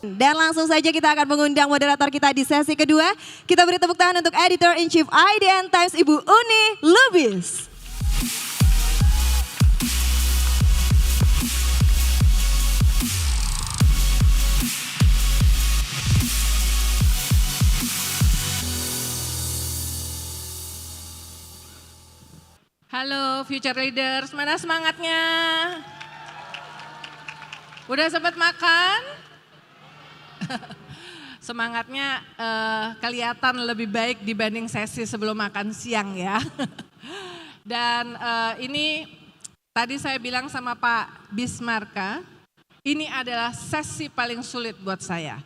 Dan langsung saja kita akan mengundang moderator kita di sesi kedua. Kita beri tepuk tangan untuk Editor-in-Chief IDN Times Ibu Uni Lubis. Halo Future Leaders, mana semangatnya? Udah sempat makan? Semangatnya kelihatan lebih baik dibanding sesi sebelum makan siang ya. Dan ini tadi saya bilang sama Pak Bismarka, ini adalah sesi paling sulit buat saya.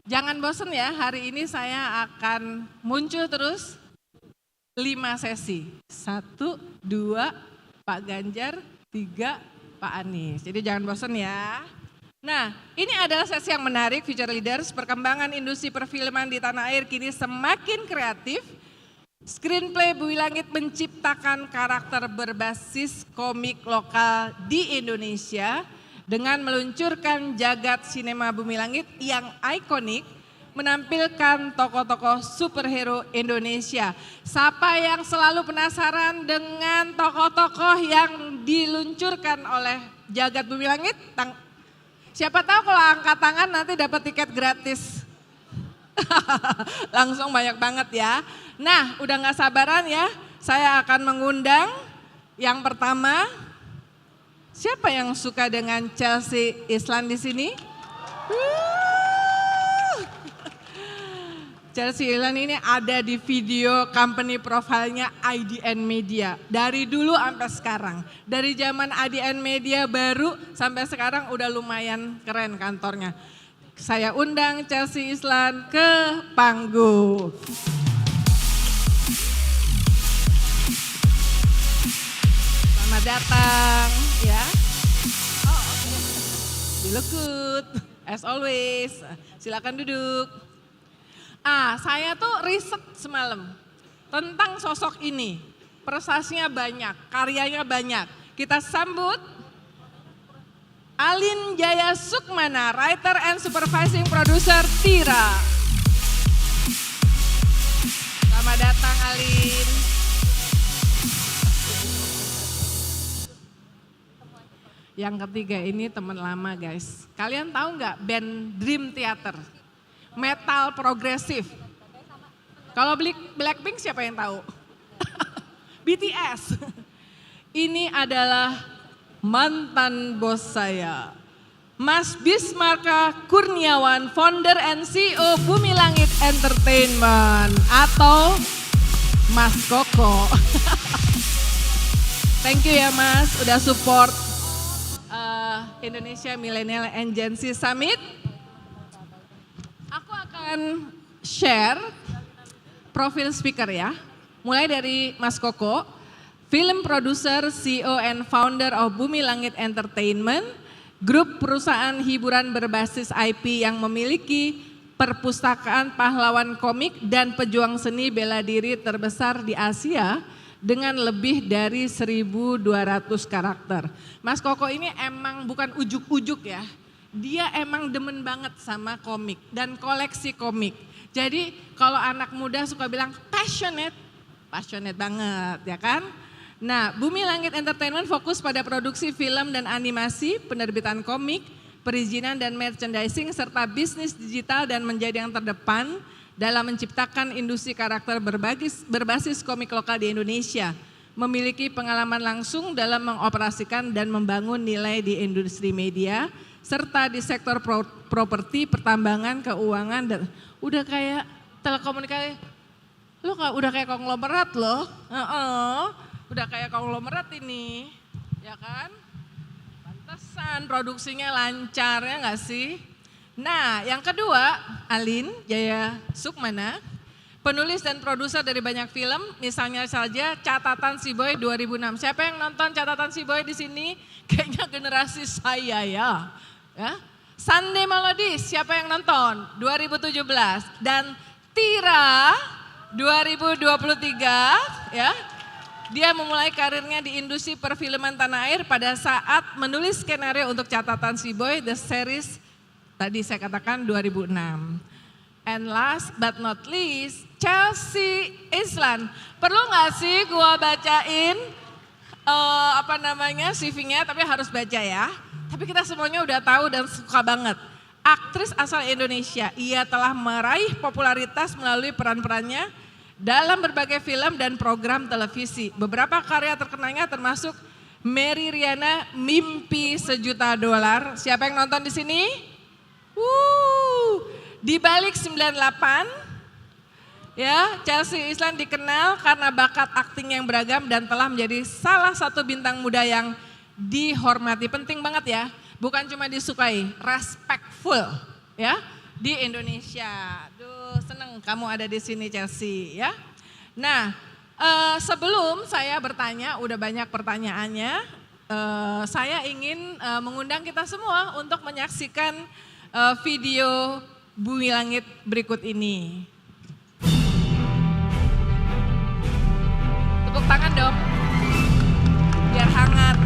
Jangan bosen ya, hari ini saya akan muncul terus 5 sesi. 1, 2, Pak Ganjar, 3, Pak Anies. Jadi jangan bosen ya. Nah, ini adalah sesi yang menarik, Future Leaders. Perkembangan industri perfilman di tanah air kini semakin kreatif. Screenplay Bumi Langit menciptakan karakter berbasis komik lokal di Indonesia dengan meluncurkan jagat sinema Bumi Langit yang ikonik, menampilkan tokoh-tokoh superhero Indonesia. Siapa yang selalu penasaran dengan tokoh-tokoh yang diluncurkan oleh jagat Bumi Langit? Siapa tahu kalau angkat tangan nanti dapat tiket gratis. Langsung banyak banget ya. Nah, udah gak sabaran ya. Saya akan mengundang yang pertama. Siapa yang suka dengan Chelsea Islan di sini? Chelsea Islan ini ada di video company profile-nya IDN Media. Dari dulu sampai sekarang. Dari zaman IDN Media baru sampai sekarang udah lumayan keren kantornya. Saya undang Chelsea Islan ke panggung. Selamat datang ya. Oh, okay. You look good as always. Silakan duduk. Saya tuh riset semalam tentang sosok ini. Prestasinya banyak, karyanya banyak. Kita sambut Alin Jaya Sukmana, writer and supervising producer Tira. Selamat datang Alin. Yang ketiga ini teman lama guys. Kalian tahu nggak band Dream Theater? Metal progresif. Kalau Blackpink siapa yang tahu? BTS. Ini adalah mantan bos saya. Mas Bismarka Kurniawan, founder and CEO Bumi Langit Entertainment. Atau Mas Koko. Thank you ya Mas, udah support Indonesia Millennial and Gen Z Summit. Aku akan share profil speaker ya, mulai dari Mas Koko, film producer, CEO and founder of Bumi Langit Entertainment, grup perusahaan hiburan berbasis IP yang memiliki perpustakaan pahlawan komik dan pejuang seni bela diri terbesar di Asia dengan lebih dari 1.200 karakter. Mas Koko ini emang bukan ujuk-ujuk ya. Dia emang demen banget sama komik dan koleksi komik. Jadi kalau anak muda suka bilang passionate banget ya kan. Nah, Bumi Langit Entertainment fokus pada produksi film dan animasi, penerbitan komik, perizinan dan merchandising, serta bisnis digital dan menjadi yang terdepan dalam menciptakan industri karakter berbasis komik lokal di Indonesia. Memiliki pengalaman langsung dalam mengoperasikan dan membangun nilai di industri media, serta di sektor properti, pertambangan, keuangan, dan udah kayak telekomunikasi, udah kayak konglomerat loh, udah kayak konglomerat ini, ya kan? Pantesan produksinya lancar ya nggak sih? Nah yang kedua, Alin Jaya Sukmana, penulis dan produser dari banyak film, misalnya saja Catatan Si Boy 2006. Siapa yang nonton Catatan Si Boy di sini? Kayaknya generasi saya ya. Sunday Melodies, siapa yang nonton? 2017. Dan Tira 2023 ya. Dia memulai karirnya di industri perfilman tanah air pada saat menulis skenario untuk Catatan Si Boy, The Series Tadi saya katakan 2006. And last but not least, Chelsea Islan. Perlu nggak sih gua bacain CV-nya, tapi harus baca ya. Tapi kita semuanya udah tahu dan suka banget. Aktris asal Indonesia, ia telah meraih popularitas melalui peran-perannya dalam berbagai film dan program televisi. Beberapa karya terkenalnya termasuk Mary Riana, Mimpi Sejuta Dolar. Siapa yang nonton di sini? Di balik 98, ya, Chelsea Islan dikenal karena bakat akting yang beragam dan telah menjadi salah satu bintang muda yang dihormati. Penting banget ya, bukan cuma disukai, respectful ya di Indonesia. Duh, seneng kamu ada di sini Chelsea ya. Nah, sebelum saya bertanya, udah banyak pertanyaannya, saya ingin mengundang kita semua untuk menyaksikan video Bumi Langit berikut ini. Tepuk tangan dong, biar hangat.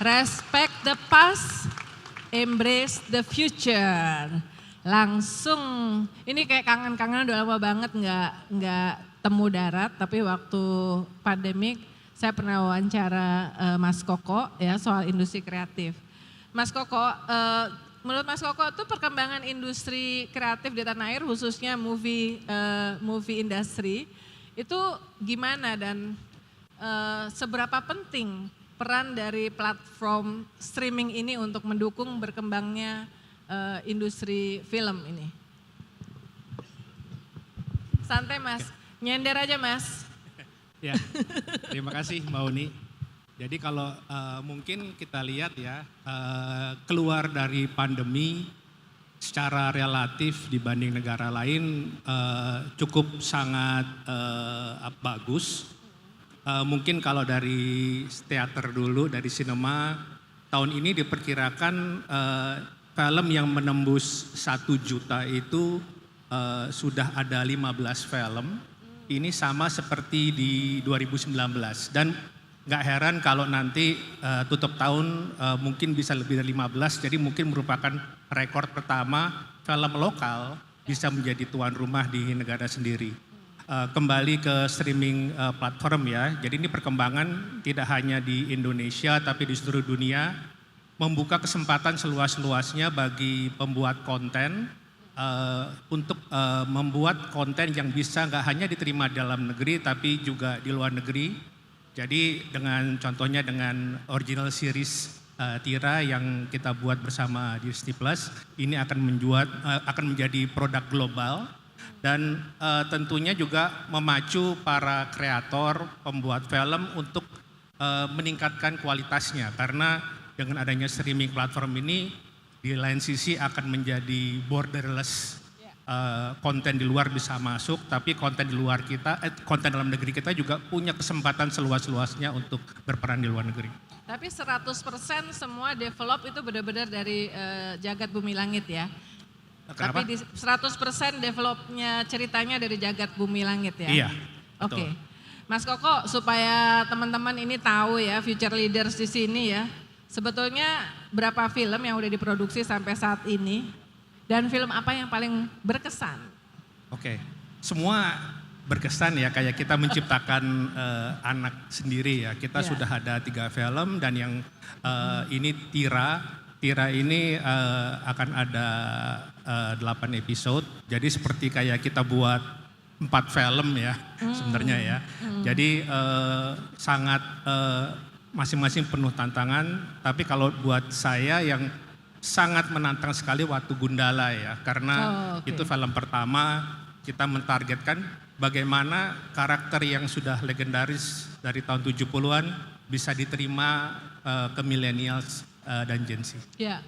Respect the past, embrace the future. Langsung, ini kayak kangen-kangen udah lama banget nggak temu darat, tapi waktu pandemik saya pernah wawancara Mas Koko ya soal industri kreatif. Mas Koko, menurut Mas Koko itu perkembangan industri kreatif di tanah air khususnya movie industry itu gimana dan seberapa penting peran dari platform streaming ini untuk mendukung berkembangnya industri film ini? Santai Mas, nyender aja Mas. Ya, terima kasih Mbak Uni. Jadi kalau mungkin kita lihat ya, keluar dari pandemi secara relatif dibanding negara lain cukup sangat bagus. Mungkin kalau dari teater dulu, dari sinema, tahun ini diperkirakan film yang menembus 1 juta itu sudah ada 15 film. Ini sama seperti di 2019 dan nggak heran kalau nanti tutup tahun mungkin bisa lebih dari 15, jadi mungkin merupakan rekor pertama film lokal bisa menjadi tuan rumah di negara sendiri. Kembali ke streaming platform ya, jadi ini perkembangan tidak hanya di Indonesia tapi di seluruh dunia, membuka kesempatan seluas-luasnya bagi pembuat konten untuk membuat konten yang bisa nggak hanya diterima dalam negeri tapi juga di luar negeri. Jadi dengan contohnya dengan original series Tira yang kita buat bersama Disney Plus, ini akan menjadi produk global dan tentunya juga memacu para kreator, pembuat film untuk meningkatkan kualitasnya karena dengan adanya streaming platform ini di lain sisi akan menjadi borderless. Konten di luar bisa masuk, tapi konten di luar kita, konten dalam negeri kita juga punya kesempatan seluas-luasnya untuk berperan di luar negeri. Tapi 100% semua develop itu benar-benar dari Jagat Bumi Langit ya. Kenapa? Tapi 100% developnya ceritanya dari Jagat Bumi Langit ya. Iya. Oke. Mas Koko, supaya teman-teman ini tahu ya, future leaders di sini ya. Sebetulnya berapa film yang udah diproduksi sampai saat ini? Dan film apa yang paling berkesan? Oke, semua berkesan ya, kayak kita menciptakan anak sendiri ya. Kita sudah ada 3 film dan yang ini Tira. Tira ini akan ada 8 episode. Jadi seperti kayak kita buat 4 film ya sebenarnya ya. Jadi sangat masing-masing penuh tantangan. Tapi kalau buat saya yang sangat menantang sekali Watu Gundala ya, karena itu film pertama kita mentargetkan bagaimana karakter yang sudah legendaris dari tahun 70-an bisa diterima ke millennials dan Gen Z. Ya.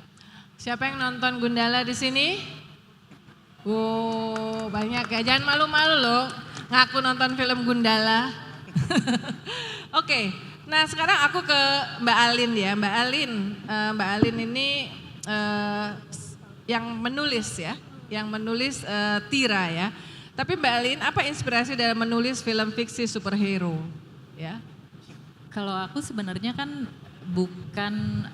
Siapa yang nonton Gundala di sini? Wow, banyak ya. Jangan malu-malu loh ngaku nonton film Gundala. Oke. Nah, sekarang aku ke Mbak Alin ya. Mbak Alin ini yang menulis ya, yang menulis Tira ya. Tapi Mbak Alin, apa inspirasi dalam menulis film fiksi superhero? Ya. Kalau aku sebenarnya kan bukan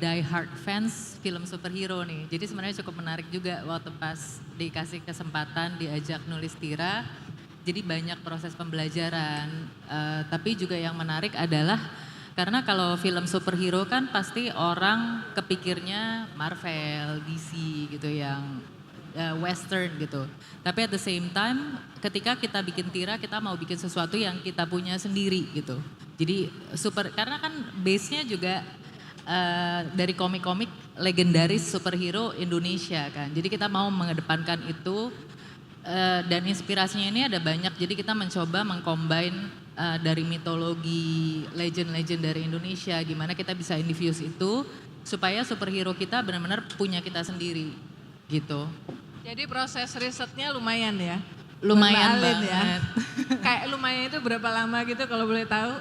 die hard fans film superhero nih. Jadi sebenarnya cukup menarik juga waktu pas dikasih kesempatan diajak nulis Tira. Jadi banyak proses pembelajaran. Tapi juga yang menarik adalah karena kalau film superhero kan pasti orang kepikirnya Marvel, DC gitu yang western gitu. Tapi at the same time ketika kita bikin Tira kita mau bikin sesuatu yang kita punya sendiri gitu. Jadi karena kan base-nya juga dari komik-komik legendaris superhero Indonesia kan. Jadi kita mau mengedepankan itu dan inspirasinya ini ada banyak. Jadi kita mencoba mengcombine dari mitologi legend-legend dari Indonesia, gimana kita bisa infuse itu supaya superhero kita benar-benar punya kita sendiri gitu. Jadi proses risetnya lumayan ya? Lumayan banget. Ya. Kayak lumayan itu berapa lama gitu kalau boleh tahu?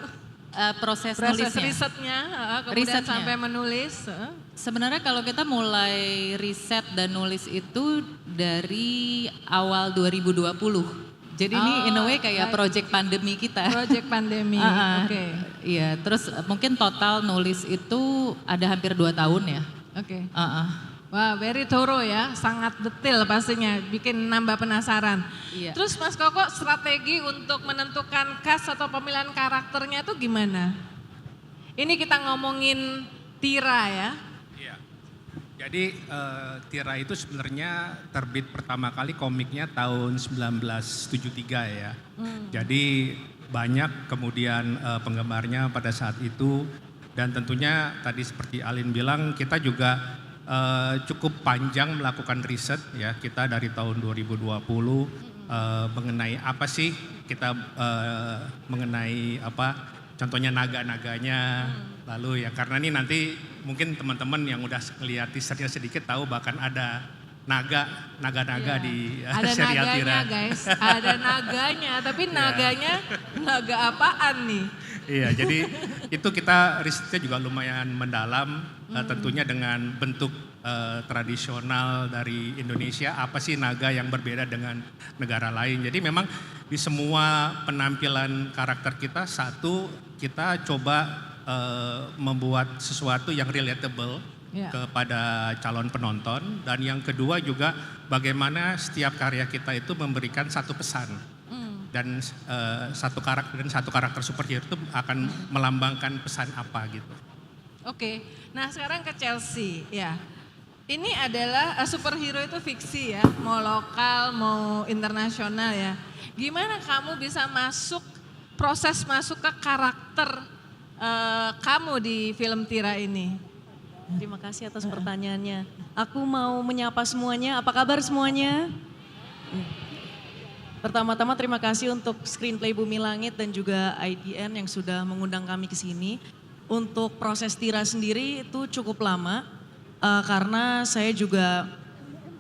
Proses risetnya, kemudian sampai menulis. Sebenarnya kalau kita mulai riset dan nulis itu dari awal 2020. Jadi ini in a way kayak project pandemi kita. Project pandemi, oke. Iya, terus mungkin total nulis itu ada hampir 2 tahun ya. Oke. Wah, very thorough ya, sangat detail pastinya, bikin nambah penasaran. Iya. Terus Mas Koko, strategi untuk menentukan cast atau pemilihan karakternya tuh gimana? Ini kita ngomongin Tira ya. Iya. Jadi Tira itu sebenarnya terbit pertama kali komiknya tahun 1973 ya. Jadi banyak kemudian penggemarnya pada saat itu dan tentunya tadi seperti Alin bilang kita juga cukup panjang melakukan riset ya. Kita dari tahun 2020 mengenai apa sih kita mengenai apa contohnya naga-naganya. Lalu ya karena ini nanti mungkin teman-teman yang udah ngeliat teasernya sedikit tahu bahkan ada naga-naga di Ada serial naganya Tira. guys, ada naganya, tapi naganya naga apaan nih? Iya, jadi itu kita risetnya juga lumayan mendalam, tentunya dengan bentuk tradisional dari Indonesia, apa sih naga yang berbeda dengan negara lain. Jadi memang di semua penampilan karakter kita, satu kita coba membuat sesuatu yang relatable kepada calon penonton, dan yang kedua juga bagaimana setiap karya kita itu memberikan satu pesan. Dan satu karakter superhero itu akan melambangkan pesan apa gitu. Oke, nah sekarang ke Chelsea ya. Ini adalah superhero itu fiksi ya, mau lokal mau internasional ya. Gimana kamu bisa proses masuk ke karakter kamu di film Tira ini? Terima kasih atas pertanyaannya. Aku mau menyapa semuanya. Apa kabar semuanya? Pertama-tama terima kasih untuk Screenplay Bumi Langit dan juga IDN yang sudah mengundang kami ke sini. Untuk proses Tira sendiri itu cukup lama karena saya juga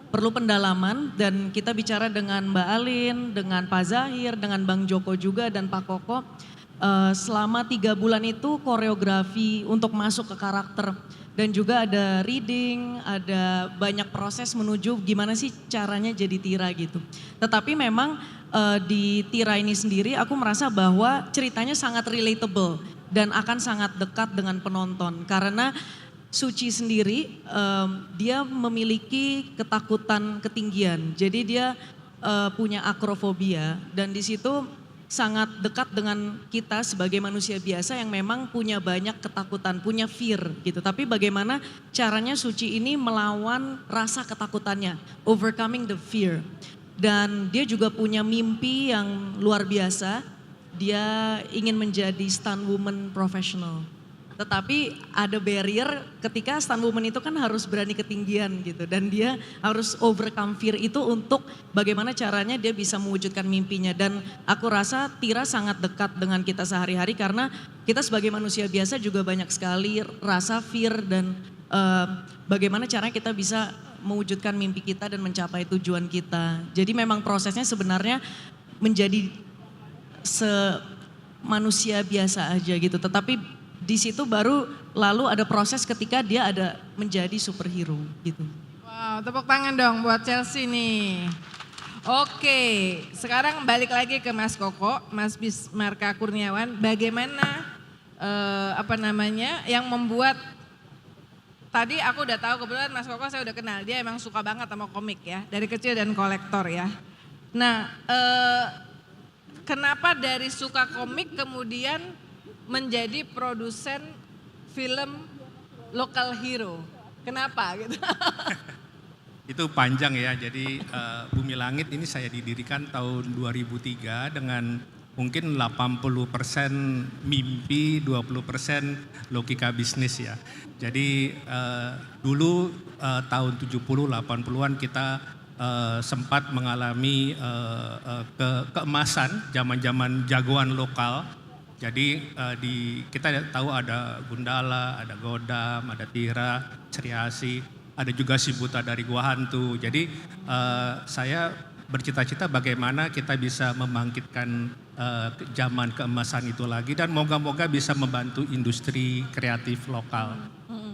perlu pendalaman dan kita bicara dengan Mbak Alin, dengan Pak Zahir, dengan Bang Joko juga dan Pak Koko. Selama 3 bulan itu koreografi untuk masuk ke karakter. Dan juga ada reading, ada banyak proses menuju gimana sih caranya jadi Tira gitu. Tetapi memang di Tira ini sendiri aku merasa bahwa ceritanya sangat relatable dan akan sangat dekat dengan penonton. Karena Suci sendiri dia memiliki ketakutan ketinggian. Jadi dia punya akrofobia dan di situ sangat dekat dengan kita sebagai manusia biasa yang memang punya banyak ketakutan, punya fear gitu. Tapi bagaimana caranya Suci ini melawan rasa ketakutannya, overcoming the fear. Dan dia juga punya mimpi yang luar biasa, dia ingin menjadi stunt woman professional. Tetapi ada barrier ketika stunt woman itu kan harus berani ketinggian gitu. Dan dia harus overcome fear itu untuk bagaimana caranya dia bisa mewujudkan mimpinya. Dan aku rasa Tira sangat dekat dengan kita sehari-hari karena kita sebagai manusia biasa juga banyak sekali rasa fear dan bagaimana caranya kita bisa mewujudkan mimpi kita dan mencapai tujuan kita. Jadi memang prosesnya sebenarnya menjadi manusia biasa aja gitu. Tetapi di situ baru lalu ada proses ketika dia ada menjadi superhero gitu. Wow, tepuk tangan dong buat Chelsea nih. Oke, sekarang balik lagi ke Mas Koko, Mas Bismarka Kurniawan. Bagaimana yang membuat tadi aku udah tahu kebetulan Mas Koko saya udah kenal, dia emang suka banget sama komik ya, dari kecil dan kolektor ya. Nah, kenapa dari suka komik kemudian menjadi produsen film local hero? Kenapa gitu? Itu panjang ya, jadi Bumi Langit ini saya didirikan tahun 2003 dengan mungkin 80% mimpi, 20% logika bisnis ya. Jadi dulu tahun 70-80-an kita sempat mengalami keemasan zaman-zaman jagoan lokal. Jadi kita tahu ada Gundala, ada Godam, ada Tira, Ceriasi, ada juga si Buta dari Gua Hantu. Jadi saya bercita-cita bagaimana kita bisa membangkitkan zaman keemasan itu lagi dan moga-moga bisa membantu industri kreatif lokal.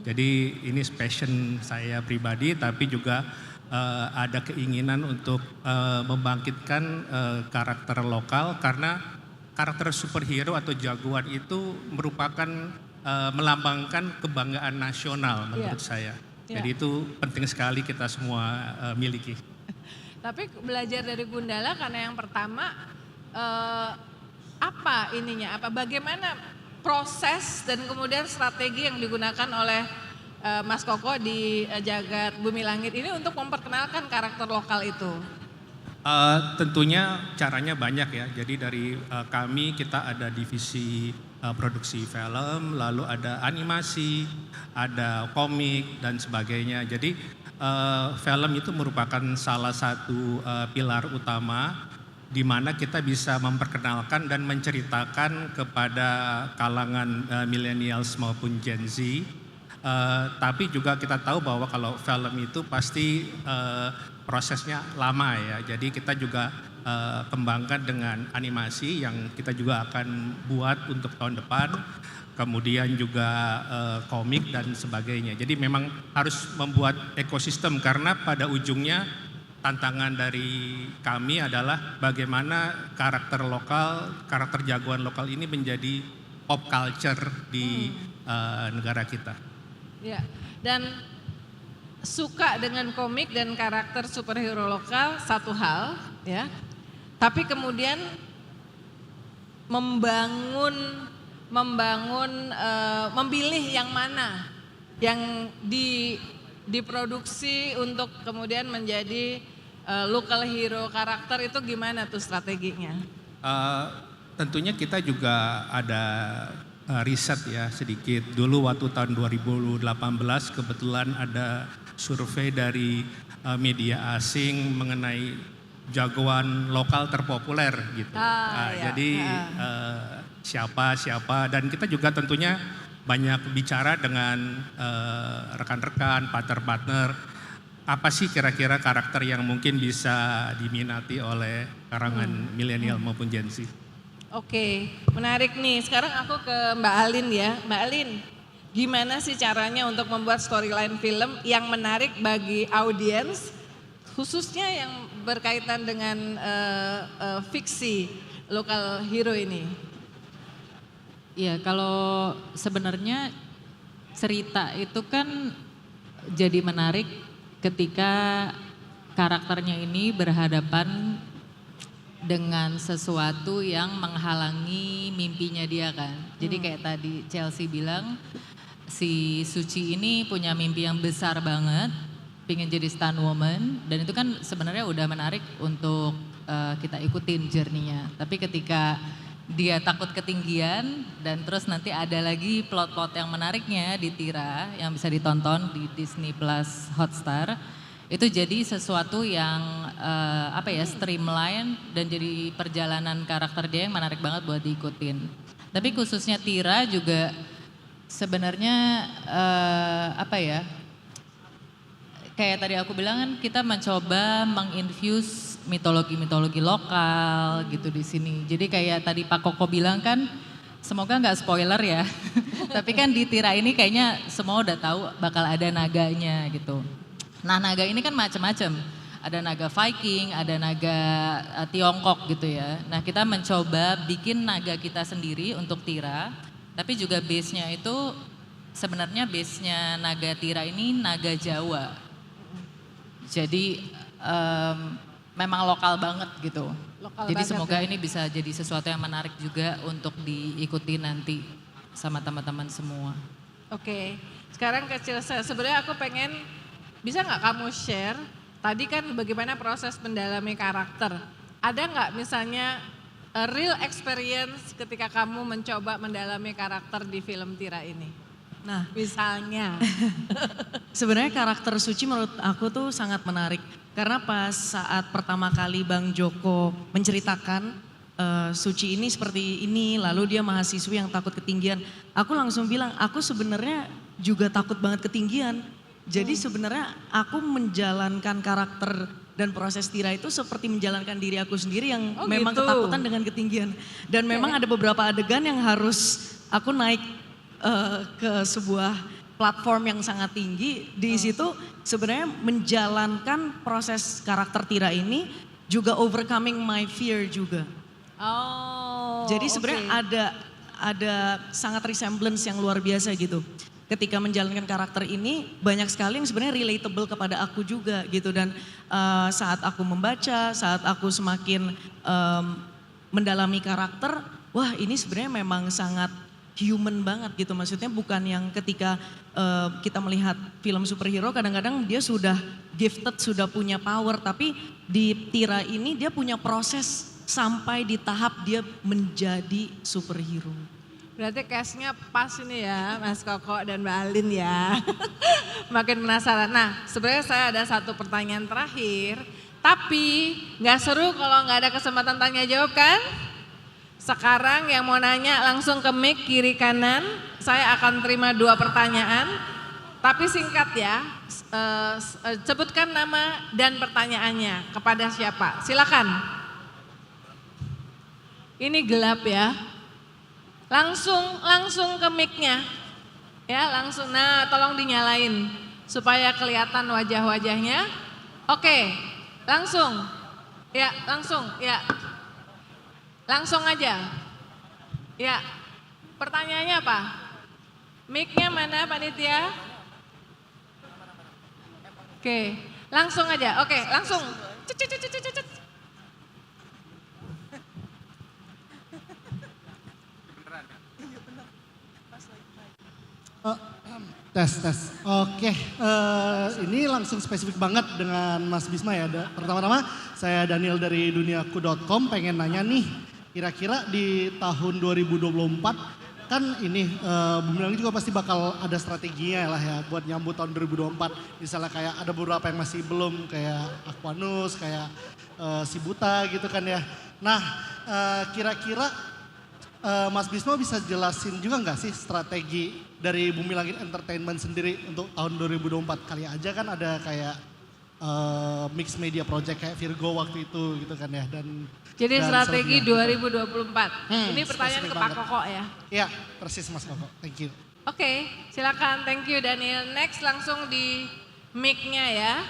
Jadi ini passion saya pribadi, tapi juga ada keinginan untuk membangkitkan karakter lokal karena karakter superhero atau jagoan itu merupakan melambangkan kebanggaan nasional menurut saya. Jadi itu penting sekali kita semua miliki. Tapi belajar dari Gundala karena yang pertama bagaimana proses dan kemudian strategi yang digunakan oleh Mas Koko di Jagat Bumi Langit ini untuk memperkenalkan karakter lokal itu? Tentunya caranya banyak ya. Jadi dari kami kita ada divisi produksi film, lalu ada animasi, ada komik dan sebagainya. Jadi film itu merupakan salah satu pilar utama di mana kita bisa memperkenalkan dan menceritakan kepada kalangan millennials maupun Gen Z. Tapi juga kita tahu bahwa kalau film itu pasti prosesnya lama ya. Jadi kita juga kembangkan dengan animasi yang kita juga akan buat untuk tahun depan. Kemudian juga komik dan sebagainya. Jadi memang harus membuat ekosistem karena pada ujungnya tantangan dari kami adalah bagaimana karakter lokal, karakter jagoan lokal ini menjadi pop culture di negara kita. Ya, dan suka dengan komik dan karakter superhero lokal satu hal, ya. Tapi kemudian memilih yang mana yang diproduksi untuk kemudian menjadi local hero karakter itu gimana tuh strateginya? Tentunya kita juga ada riset ya sedikit. Dulu waktu tahun 2018 kebetulan ada survei dari media asing mengenai jagoan lokal terpopuler gitu. Ya. Jadi siapa dan kita juga tentunya banyak bicara dengan rekan-rekan, partner-partner. Apa sih kira-kira karakter yang mungkin bisa diminati oleh karangan milenial maupun Gen Z? Oke, menarik nih. Sekarang aku ke Mbak Alin ya. Mbak Alin, gimana sih caranya untuk membuat storyline film yang menarik bagi audiens, khususnya yang berkaitan dengan fiksi local hero ini? Ya, kalau sebenarnya cerita itu kan jadi menarik ketika karakternya ini berhadapan dengan sesuatu yang menghalangi mimpinya dia kan. Jadi kayak tadi Chelsea bilang, si Suci ini punya mimpi yang besar banget, pengen jadi stunt woman, dan itu kan sebenarnya udah menarik untuk kita ikutin journey-nya. Tapi ketika dia takut ketinggian dan terus nanti ada lagi plot-plot yang menariknya di Tira yang bisa ditonton di Disney Plus Hotstar, itu jadi sesuatu yang streamline dan jadi perjalanan karakter dia yang menarik banget buat diikutin. Tapi khususnya Tira juga sebenarnya kayak tadi aku bilang kan kita mencoba menginfuse mitologi lokal gitu di sini. Jadi kayak tadi Pak Koko bilang kan, semoga nggak spoiler ya. Tapi kan di Tira ini kayaknya semua udah tahu bakal ada naganya gitu. Nah, naga ini kan macam-macam. Ada naga Viking, ada naga Tiongkok gitu ya. Nah, kita mencoba bikin naga kita sendiri untuk Tira. Tapi juga base-nya itu sebenarnya base-nya naga Tira ini naga Jawa. Jadi memang lokal banget gitu. Jadi semoga ini bisa jadi sesuatu yang menarik juga untuk diikuti nanti sama teman-teman semua. Oke, sekarang ke Chelsea. Sebenarnya aku pengen, bisa nggak kamu share, tadi kan bagaimana proses mendalami karakter. Ada nggak misalnya real experience ketika kamu mencoba mendalami karakter di film Tira ini? Nah, misalnya. sebenarnya karakter Suci menurut aku tuh sangat menarik. Karena pas saat pertama kali Bang Joko menceritakan Suci ini seperti ini, lalu dia mahasiswi yang takut ketinggian. Aku langsung bilang, aku sebenarnya juga takut banget ketinggian. Jadi sebenarnya aku menjalankan karakter dan proses Tira itu seperti menjalankan diri aku sendiri yang memang gitu. ketakutan dengan ketinggian. Dan memang ada beberapa adegan yang harus aku naik ke sebuah platform yang sangat tinggi. Di situ sebenarnya menjalankan proses karakter Tira ini juga overcoming my fear juga. Jadi sebenarnya ada sangat resemblance yang luar biasa gitu. Ketika menjalankan karakter ini banyak sekali yang sebenarnya relatable kepada aku juga gitu. Dan saat aku membaca, saat aku semakin mendalami karakter, wah ini sebenarnya memang sangat human banget gitu. Maksudnya bukan yang ketika kita melihat film superhero kadang-kadang dia sudah gifted, sudah punya power. Tapi di Tira ini dia punya proses sampai di tahap dia menjadi superhero. Berarti cast-nya pas ini ya Mas Koko dan Mbak Alin ya. Makin penasaran. Nah sebenarnya saya ada satu pertanyaan terakhir. Tapi nggak seru kalau nggak ada kesempatan tanya jawab kan? Sekarang yang mau nanya langsung ke mic kiri kanan. Saya akan terima 2 pertanyaan. Tapi singkat ya. Sebutkan nama dan pertanyaannya kepada siapa. Silakan. Ini gelap ya. Langsung ke mic-nya. Ya, langsung. Nah, tolong dinyalain supaya kelihatan wajah-wajahnya. Oke. Langsung. Ya, langsung. Ya. Langsung aja. Ya. Pertanyaannya apa? Mic-nya mana panitia? Oke. Langsung aja. Oke, langsung. Cet, cet, cet, cet, cet. Tes. Oke, ini langsung spesifik banget dengan Mas Bisma ya. Pertama-tama saya Daniel dari duniaku.com pengen nanya nih, kira-kira di tahun 2024 kan ini Bumi Langit juga pasti bakal ada strateginya lah ya buat nyambut tahun 2024. Misalnya kayak ada beberapa yang masih belum kayak Aquanus, kayak si Buta gitu kan ya. Nah kira-kira Mas Bisma bisa jelasin juga nggak sih strategi dari Bumi Langit Entertainment sendiri untuk tahun 2024? Kali aja kan ada kayak mix media project kayak Virgo waktu itu gitu kan ya. Jadi dan strategi selanjutnya. 2024. Ini pertanyaan spesifik ke Pak banget. Koko ya. Iya persis Mas Koko, thank you. Oke, silakan. Thank you Daniel. Next langsung di mic-nya ya.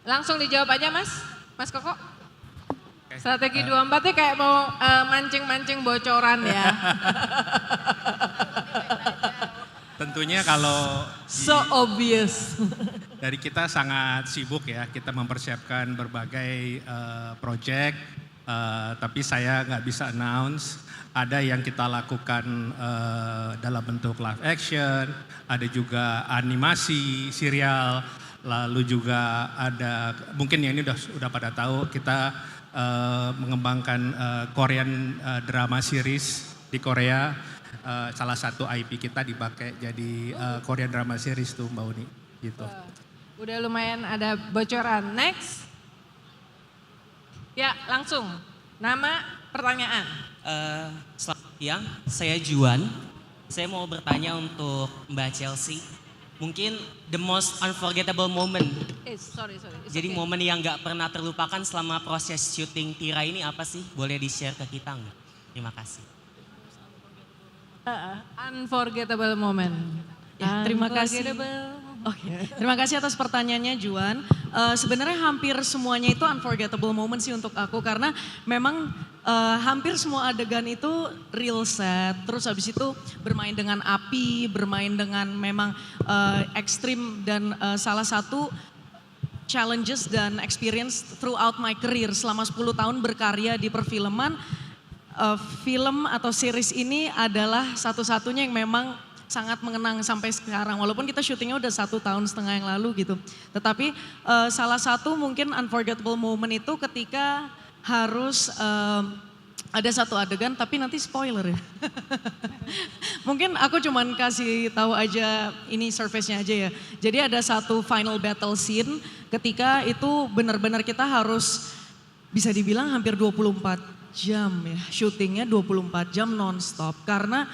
Langsung dijawab aja Mas Koko. Strategi 24 nya kayak mau mancing-mancing bocoran ya. Tentunya kalau So obvious. dari kita sangat sibuk ya, kita mempersiapkan berbagai project, tapi saya nggak bisa announce. Ada yang kita lakukan dalam bentuk live action, ada juga animasi, serial, lalu juga ada, mungkin yang ini udah pada tahu, kita mengembangkan Korean drama series di Korea. Salah satu IP kita dipakai jadi Korean drama series tuh Mbak Uni gitu. Udah lumayan ada bocoran. Next. Ya langsung. Nama, pertanyaan. Selamat siang, saya Juan. Saya mau bertanya untuk Mbak Chelsea. Mungkin the most unforgettable moment. Sorry. It's Jadi okay. momen yang nggak pernah terlupakan selama proses syuting Tira ini apa sih? Boleh di-share ke kita nggak? Terima kasih. Unforgettable moment. Ya, terima kasih. Unforgettable. Oke, terima kasih atas pertanyaannya Juan. Sebenarnya hampir semuanya itu unforgettable moment sih untuk aku karena memang hampir semua adegan itu real set. Terus habis itu bermain dengan api, bermain dengan memang ekstrim dan salah satu challenges dan experience throughout my career selama 10 tahun berkarya di perfilman. Film atau series ini adalah satu-satunya yang memang sangat mengenang sampai sekarang. Walaupun kita syutingnya udah 1,5 tahun yang lalu gitu. Tetapi salah satu mungkin unforgettable moment itu ketika harus ada satu adegan tapi nanti spoiler ya. Mungkin aku cuman kasih tahu aja ini surface-nya aja ya. Jadi ada satu final battle scene ketika itu benar-benar kita harus bisa dibilang hampir 24 jam ya. Syutingnya 24 jam non-stop karena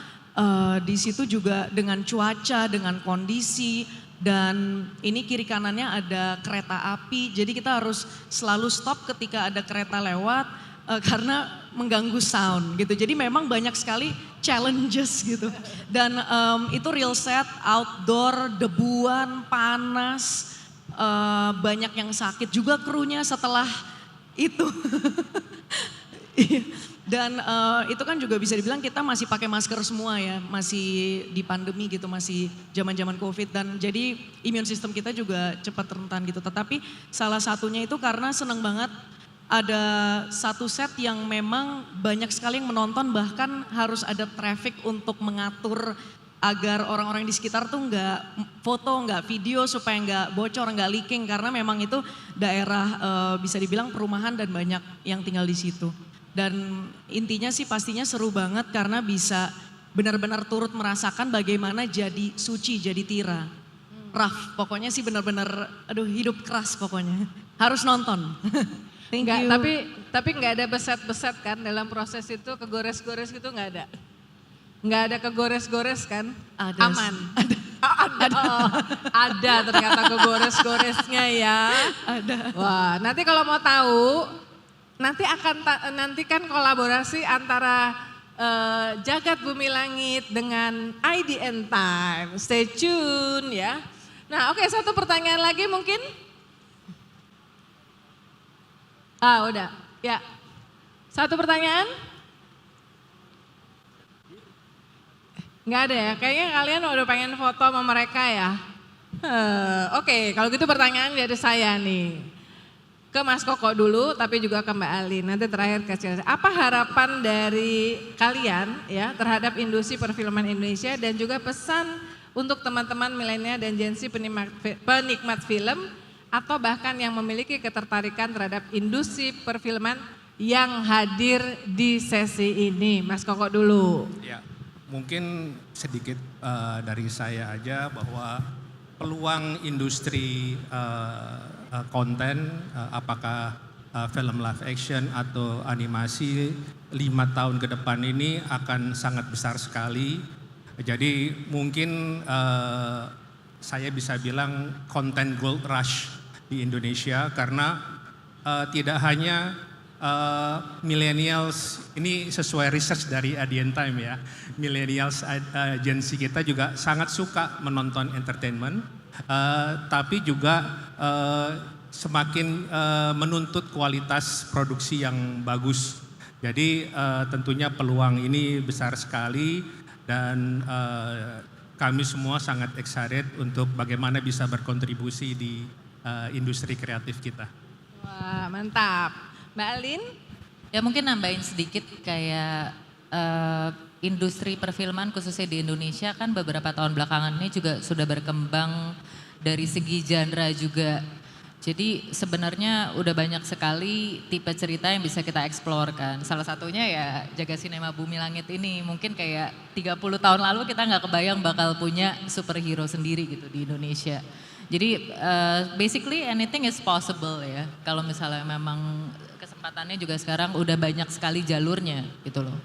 di situ juga dengan cuaca, dengan kondisi dan ini kiri kanannya ada kereta api. Jadi kita harus selalu stop ketika ada kereta lewat karena mengganggu sound gitu. Jadi memang banyak sekali challenges gitu. Dan itu real set, outdoor, debuan, panas, banyak yang sakit juga krunya setelah itu. Dan itu kan juga bisa dibilang kita masih pakai masker semua ya, masih di pandemi gitu, masih zaman-zaman COVID dan jadi imun sistem kita juga cepat rentan gitu. Tetapi salah satunya itu karena seneng banget ada satu set yang memang banyak sekali yang menonton bahkan harus ada traffic untuk mengatur agar orang-orang di sekitar tuh nggak foto, nggak video supaya nggak bocor, nggak leaking karena memang itu daerah bisa dibilang perumahan dan banyak yang tinggal di situ. Dan intinya sih pastinya seru banget karena bisa benar-benar turut merasakan bagaimana jadi Suci, jadi Tira. Rough, pokoknya sih benar-benar aduh hidup keras pokoknya. Harus nonton. Thank Enggak, you. tapi nggak ada beset-beset kan dalam proses itu, kegores-gores gitu nggak ada. Nggak ada kegores-gores kan? Ada. Aman. Ada. Oh, ada ternyata kegores-goresnya ya. Ada. Wah, nanti kalau mau tahu, nanti kan kolaborasi antara Jagat Bumi Langit dengan IDN Time. Stay tune ya. Nah, oke, satu pertanyaan lagi mungkin. Udah. Ya. Satu pertanyaan? Nggak ada ya? Kayaknya kalian udah pengen foto sama mereka ya. Oke, kalau gitu pertanyaan dari saya nih. Ke Mas Koko dulu, tapi juga ke Mbak Ali. Nanti terakhir ke Chelsea. Apa harapan dari kalian ya terhadap industri perfilman Indonesia dan juga pesan untuk teman-teman milenial dan Gen Z penikmat film atau bahkan yang memiliki ketertarikan terhadap industri perfilman yang hadir di sesi ini? Mas Koko dulu. Ya, mungkin sedikit dari saya aja bahwa peluang industri konten, apakah film live action atau animasi 5 tahun ke depan ini akan sangat besar sekali. Jadi mungkin saya bisa bilang content gold rush di Indonesia karena tidak hanya millennials, ini sesuai research dari ADN Time ya, millennials Gen Z kita juga sangat suka menonton entertainment, tapi juga semakin menuntut kualitas produksi yang bagus. Jadi tentunya peluang ini besar sekali dan kami semua sangat excited untuk bagaimana bisa berkontribusi di industri kreatif kita. Wah, mantap. Mbak Alin? Ya mungkin nambahin sedikit kayak industri perfilman khususnya di Indonesia kan beberapa tahun belakangan ini juga sudah berkembang dari segi genre juga. Jadi sebenarnya udah banyak sekali tipe cerita yang bisa kita explore kan. Salah satunya ya Jaga Sinema Bumi Langit ini. Mungkin kayak 30 tahun lalu kita nggak kebayang bakal punya superhero sendiri gitu di Indonesia. Jadi basically anything is possible ya. Kalau misalnya memang kesempatannya juga sekarang udah banyak sekali jalurnya gitu loh.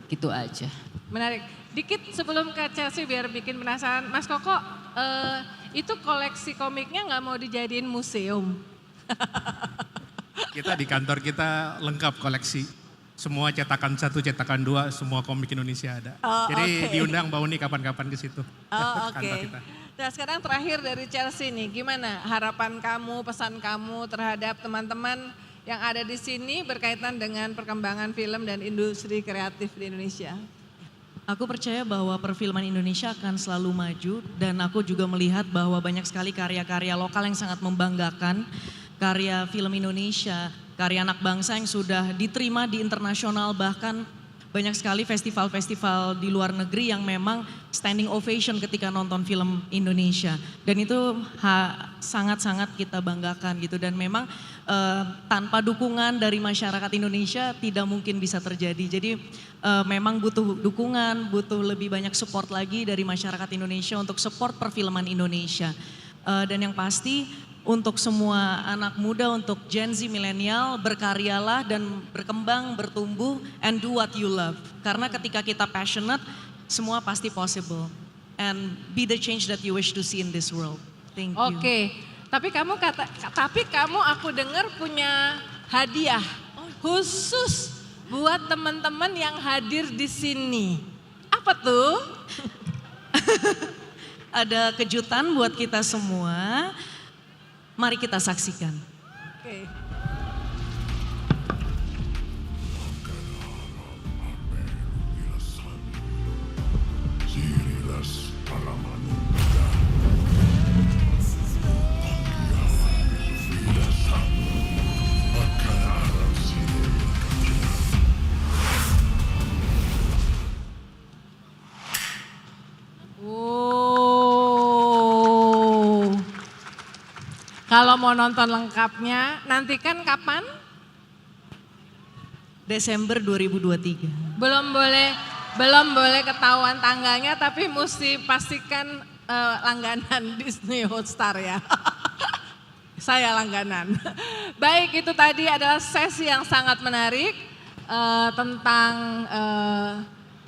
Gitu aja. Menarik. Dikit sebelum ke Chelsea biar bikin penasaran. Mas Koko, itu koleksi komiknya nggak mau dijadiin museum? Kita di kantor kita lengkap koleksi. Semua cetakan 1, cetakan 2, semua komik Indonesia ada. Jadi diundang Mbak Uni kapan-kapan ke situ. Kantor kita. Nah sekarang terakhir dari Chelsea nih, gimana harapan kamu, pesan kamu terhadap teman-teman yang ada di sini berkaitan dengan perkembangan film dan industri kreatif di Indonesia? Aku percaya bahwa perfilman Indonesia akan selalu maju dan aku juga melihat bahwa banyak sekali karya-karya lokal yang sangat membanggakan, karya film Indonesia, karya anak bangsa yang sudah diterima di internasional, bahkan banyak sekali festival-festival di luar negeri yang memang standing ovation ketika nonton film Indonesia. Dan itu sangat-sangat kita banggakan gitu dan memang tanpa dukungan dari masyarakat Indonesia tidak mungkin bisa terjadi. Jadi memang butuh dukungan, butuh lebih banyak support lagi dari masyarakat Indonesia untuk support perfilman Indonesia. Dan yang pasti untuk semua anak muda, untuk Gen Z milenial, berkaryalah dan berkembang, bertumbuh, and do what you love. Karena ketika kita passionate, semua pasti possible. And be the change that you wish to see in this world. Thank you. Oke, tapi kamu aku dengar punya hadiah khusus buat teman-teman yang hadir di sini. Apa tuh? Ada kejutan buat kita semua. Mari kita saksikan. Oke. Kalau mau nonton lengkapnya, nantikan kapan? Desember 2023. Belum boleh ketahuan tanggalnya, tapi mesti pastikan langganan Disney Hotstar ya. saya langganan. Baik, itu tadi adalah sesi yang sangat menarik tentang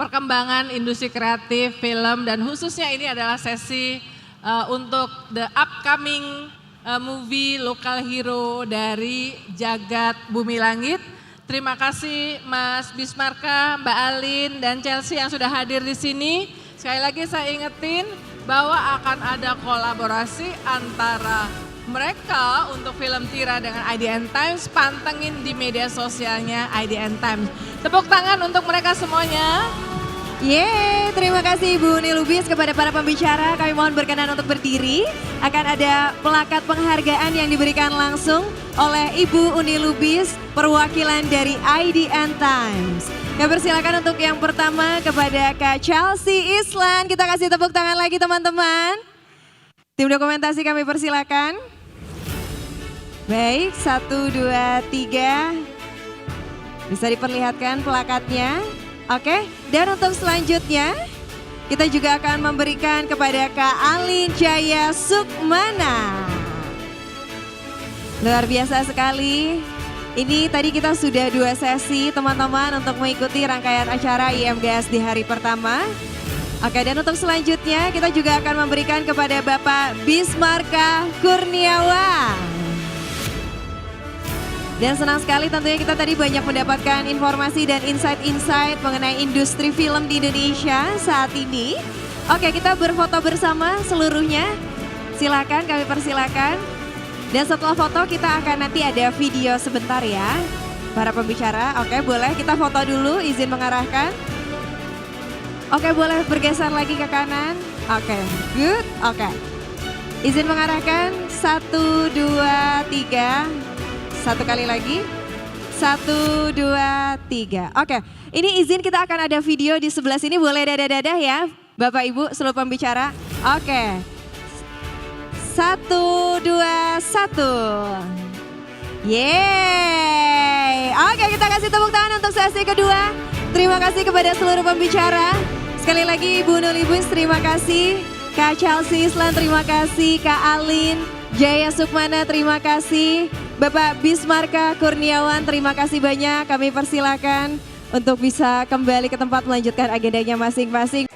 perkembangan industri kreatif film dan khususnya ini adalah sesi untuk the upcoming movie lokal hero dari Jagat Bumi Langit. Terima kasih Mas Bismarka, Mbak Alin, dan Chelsea yang sudah hadir di sini. Sekali lagi saya ingetin bahwa akan ada kolaborasi antara mereka untuk film Tira dengan IDN Times. Pantengin di media sosialnya IDN Times. Tepuk tangan untuk mereka semuanya. Yeay, terima kasih Ibu Uni Lubis. Kepada para pembicara kami mohon berkenan untuk berdiri. Akan ada plakat penghargaan yang diberikan langsung oleh Ibu Uni Lubis, perwakilan dari IDN Times. Kami persilakan untuk yang pertama kepada Kak Chelsea Islan. Kita kasih tepuk tangan lagi teman-teman. Tim dokumentasi kami persilakan. Baik, 1, 2, 3. Bisa diperlihatkan plakatnya. Oke, dan untuk selanjutnya kita juga akan memberikan kepada Kak Alin Jaya Sukmana. Luar biasa sekali. Ini tadi kita sudah 2 sesi teman-teman untuk mengikuti rangkaian acara IMGS di hari pertama. Oke, dan untuk selanjutnya kita juga akan memberikan kepada Bapak Bismarka Kurniawan. Dan senang sekali tentunya kita tadi banyak mendapatkan informasi dan insight-insight mengenai industri film di Indonesia saat ini. Oke, kita berfoto bersama seluruhnya. Silakan, kami persilakan. Dan setelah foto kita akan nanti ada video sebentar ya. Para pembicara, oke boleh kita foto dulu, izin mengarahkan. Oke, boleh bergeser lagi ke kanan. Oke, good, oke. Izin mengarahkan, 1, 2, 3. 1 kali lagi, 1, 2, 3. Oke, ini izin kita akan ada video di sebelah sini, boleh dadah-dadah ya Bapak Ibu seluruh pembicara. Oke, 1, 2, 1. Yeay. Oke, kita kasih tepuk tangan untuk sesi kedua. Terima kasih kepada seluruh pembicara. Sekali lagi Ibu Nulibus, terima kasih. Kak Chelsea Islan, terima kasih. Kak Alin Jaya Sukmana, terima kasih. Bapak Bismarka Kurniawan, terima kasih banyak. Kami persilakan untuk bisa kembali ke tempat melanjutkan agendanya masing-masing.